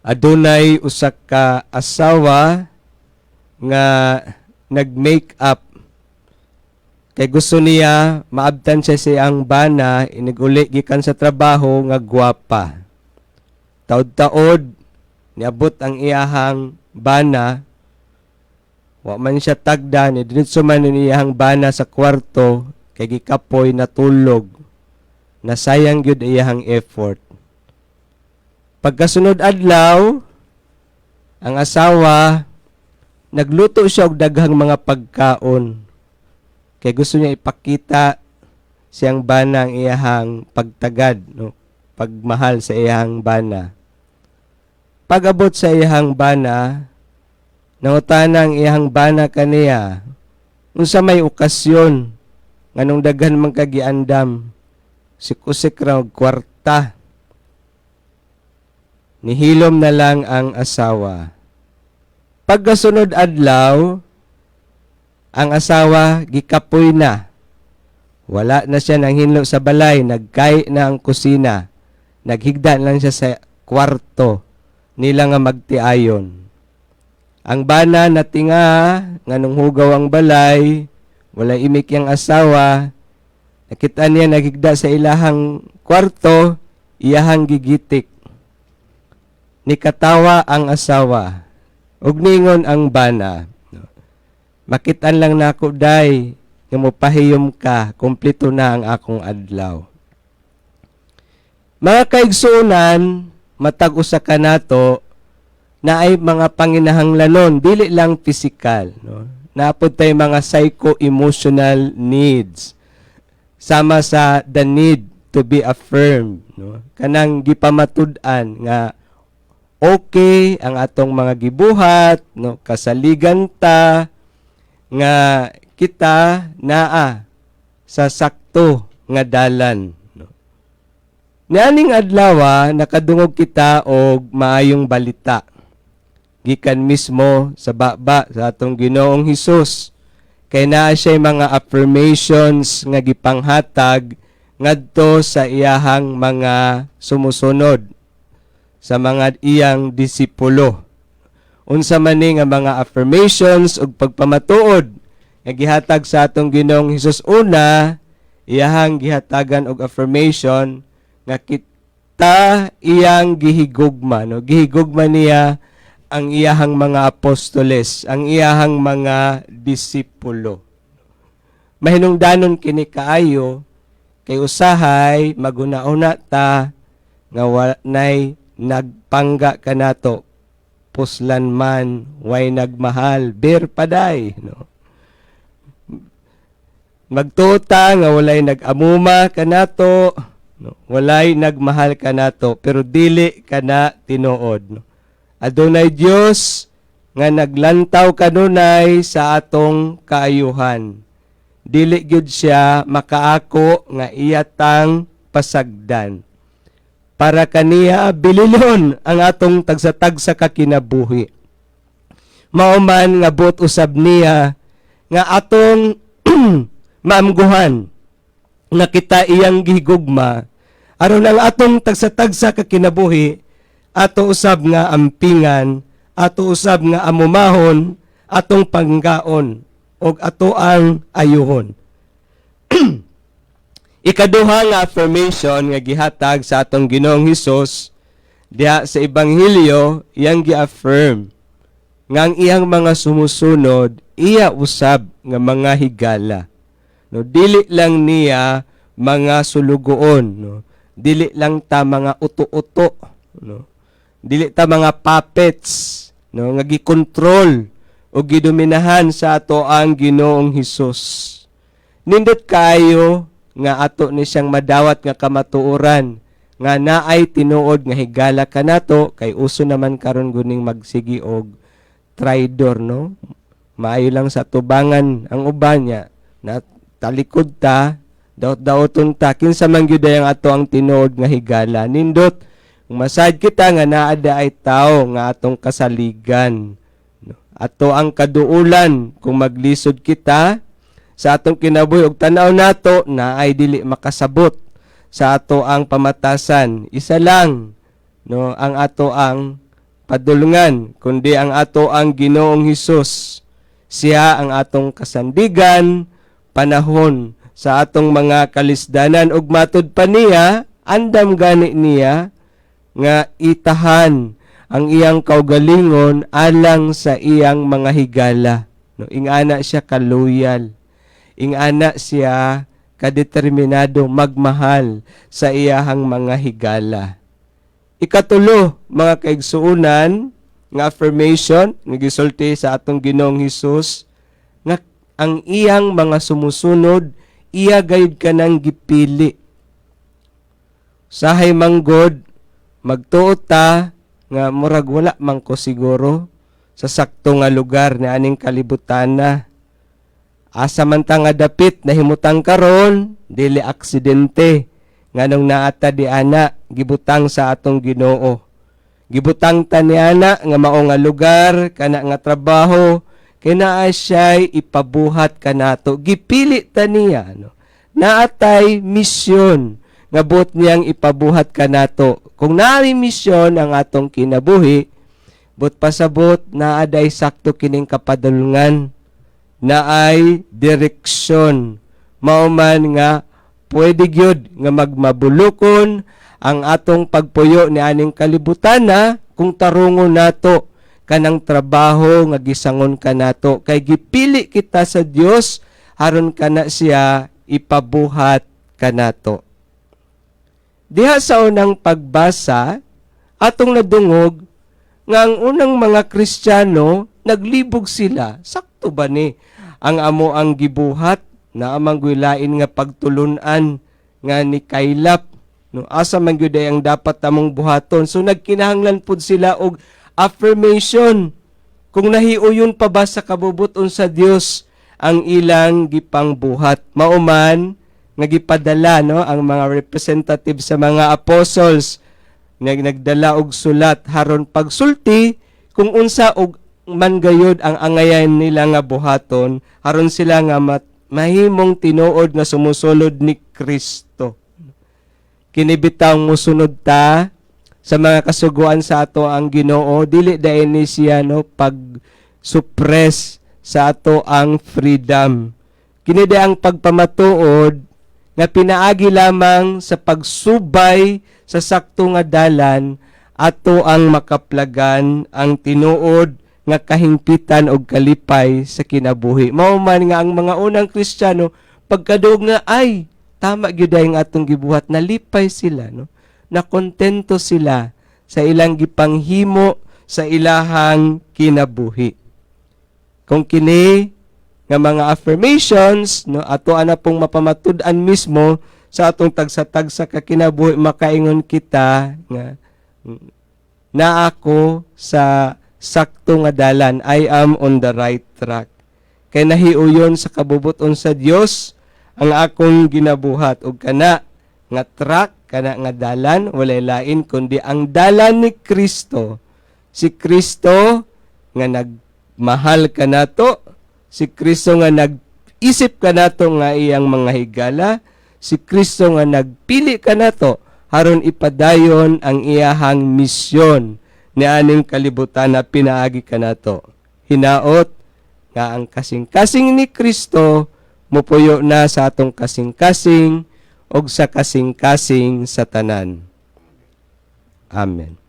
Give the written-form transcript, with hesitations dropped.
Adunay usa ka asawa nga nag-make up kay gusto niya maabtan siya siyang bana iniguli gikan sa trabaho nga gwapa. Taod-taod niabot ang iyahang bana, wa man siya tagda ni dinitso man ang iyahang bana sa kwarto kay gikapoy natulog. Nasayang gyud iyahang effort. Pagkasunod adlaw, ang asawa nagluto siya og daghang mga pagkaon. Kay gusto niya ipakita siyang bana ang iyahang pagtagad, no? Pagmahal sa iyahang bana. Pag-abot sa iyahang bana, nangutana ang iyahang bana kaniya, unsa may okasyon nganong daghan man kagiandam, sikusik raw kwarta. Nihilom na lang ang asawa. Pagkasunod adlaw, ang asawa gikapoy na. Wala na siya nang hinlo sa balay, nagkay na ang kusina. Naghigda lang siya sa kwarto nila nga magtiayon. Ang bana natinga nganong hugaw ang balay, wala imik yang asawa. Nakita niya naghigda sa ilahang kwarto, iyahang gigitik. Nikatawa ang asawa. Ug ningon ang bana, makitaan lang nako day nga mopahiyom ka, kumpleto na ang akong adlaw. Mga kaigsuonan, matag usa ka nato na ay mga panginahanglanon, dili lang physical, no? Naapod tay mga psycho-emotional needs. Sama sa the need to be affirmed, no? Kanang gipamatud-an nga okay ang atong mga gibuhat, no? Kasaligan ta nga kita naa sa sakto nga dalan, no? Nianing adlaw nakadungog kita og maayong balita gikan mismo sa baba sa atong Ginoong Hesus, kay naa siya mga affirmations nga gipanghatag ngadto sa iyahang mga sumusunod, sa mga iyang disipulo. Unsa man ni nga mga affirmations ug pagpamatuod nga gihatag sa atong Ginoong Hesus. Una, iyahang gihatagan og affirmation nga kita iyang gihigugma, no? Gihigugma niya ang iyahang mga apostoles, ang iyahang mga disipulo. Mahinungdanon kini kaayo kay usahay maguna-una ta nga walay nagpangga kanato, puslan man way nagmahal bir paday, no? Magtuta nga walay nagamuma kanato, no? Walay nagmahal kanato pero dili kana tinuod, no? Adunay Dios nga naglantaw kanunay sa atong kaayuhan. Dili gyud siya makaako nga iyatang pasagdan. Para kaniya bililon ang atong tagsa-tagsa ka kinabuhi. Mauman nga buot usab niya nga atong maamguhan nga kita iyang gihigugma aron ang atong tagsa-tagsa ka kinabuhi ato usab nga ampingan, ato usab nga amumahon, atong panggaon og ato ang ayuhon. Ikaduha nga affirmation nga gihatag sa atong Ginoong Hesus diha sa Ebanghelyo, iyang gi-affirm nga ang iyang mga sumusunod iya usab nga mga higala, no? Dili lang niya mga sulugoon, no? Dili lang ta mga uto-uto, no? Dili ta mga puppets, no? Nga gikontrol o gidominahan sa ato ang Ginoong Hesus. Nindot kayo nga ato ni siyang madawat nga kamatuoran nga naay tinuod nga higala kanato, kay uso naman karon guning magsigi og traidor, no? Maayo lang sa tubangan ang uban niya na talikod ta, daot-daoton ta, kinsa man gyud ang ato ang tinuod nga higala. Nindot kung masad kita nga naada ay tao nga atong kasaligan, no? Ato ang kaduulan kung maglisod kita sa atong kinabuhi og tanaw nato na ay dili makasabot sa ato ang pamatasan. Isa lang, no, ang ato ang kapadulngan, kundi ang ato ang Ginoong Hesus. Siya ang atong kasandigan, panahon sa atong mga kalisdanan, ug matud pa niya, andam gani niya, nga itahan ang iyang kaugalingon alang sa iyang mga higala. No, ingana siya kaluyal. Ingana siya kadeterminado magmahal sa iyahang mga higala. Ikatulo, mga kaigsuunan, nga affirmation, nga gisulti sa atong Ginoong Hesus, nga ang iyang mga sumusunod, iya gayud ka ng gipili. Sahay manggod, magtuot ta, nga murag wala man ko siguro, sa sakto nga lugar na aning kalibutan na. Asa man ta nga dapit na himutang karon, dili aksidente, nga nung naata di ana, gibutang sa atong Ginoo. Gibutang ta ni ana nga mao nga lugar, kana nga trabaho, kay naa siya'y ipabuhat kanato. Gipili ta niya, no? Naatay misyon nga buot niyang ipabuhat kanato. Kung naay misyon ang atong kinabuhi, but pasabot naaday sakto kining kapadulngan, naay direksyon, mauman nga pwede gyud nga magmabulokon ang atong pagpuyo ni aning kalibutan na kung tarungon nato kanang trabaho nga gisangon kanato, kay gipili kita sa Dios aron kana siya ipabuhat kanato. Diha sa unang pagbasa, atong nadungog nga ang unang mga Kristiyano, naglibog sila. Sakto ba ni ang amo ang gibuhat na amang gwilain nga pagtulunan nga ni kaylap? No, asa man gyud ang dapat among buhaton. So nagkinahanglan pud sila og affirmation. Kung nahiuyon pa ba sa kabubuton sa Dios ang ilang gipangbuhat. Mauman nga gipadala, no, ang mga representative sa mga apostles nagdala og sulat haron pagsulti kung unsa og mangayod ang angayan nila nga buhaton haron sila nga mahimong tinuod nga sumusulod ni Kristo. Kinibitaw mosunod ta sa mga kasuguan sa ato ang Ginoo, dili dayon ni siya, no, pag suppress sa ato ang freedom. Kini ang pagpamatuod nga pinaagi lamang sa pagsubay sa sakto nga dalan ato ang makaplagan ang tinuod nga kahingpitan og kalipay sa kinabuhi. Mao man nga ang mga unang Kristiyano pagkaduog nga ay tama gyud ang atong gibuhat, nalipay sila, no? Nakontento sila sa ilang gipanghimo sa ilahang kinabuhi. Kung kini nga mga affirmations, no, ato ana pong mapamatud-an mismo sa atong tagsa-tagsa ka kinabuhi, makaingon kita nga na ako sa sakto nga dalan, I am on the right track. Kay nahiuyon sa kabubuton sa Dios ang akong ginabuhat, ug kana nga track, kana nga dalan, walay lain kundi ang dalan ni Kristo. Si Kristo nga nagmahal kanato, si Kristo nga nag-isip kanato nga iyang mga higala, si Kristo nga nagpili kanato haron ipadayon ang iyahang misyon ni aning kalibutan na pinaagi kanato. Hinaot nga ang kasing-kasing ni Kristo mupuyo na sa atong kasing-kasing og sa kasing-kasing sa tanan. Amen.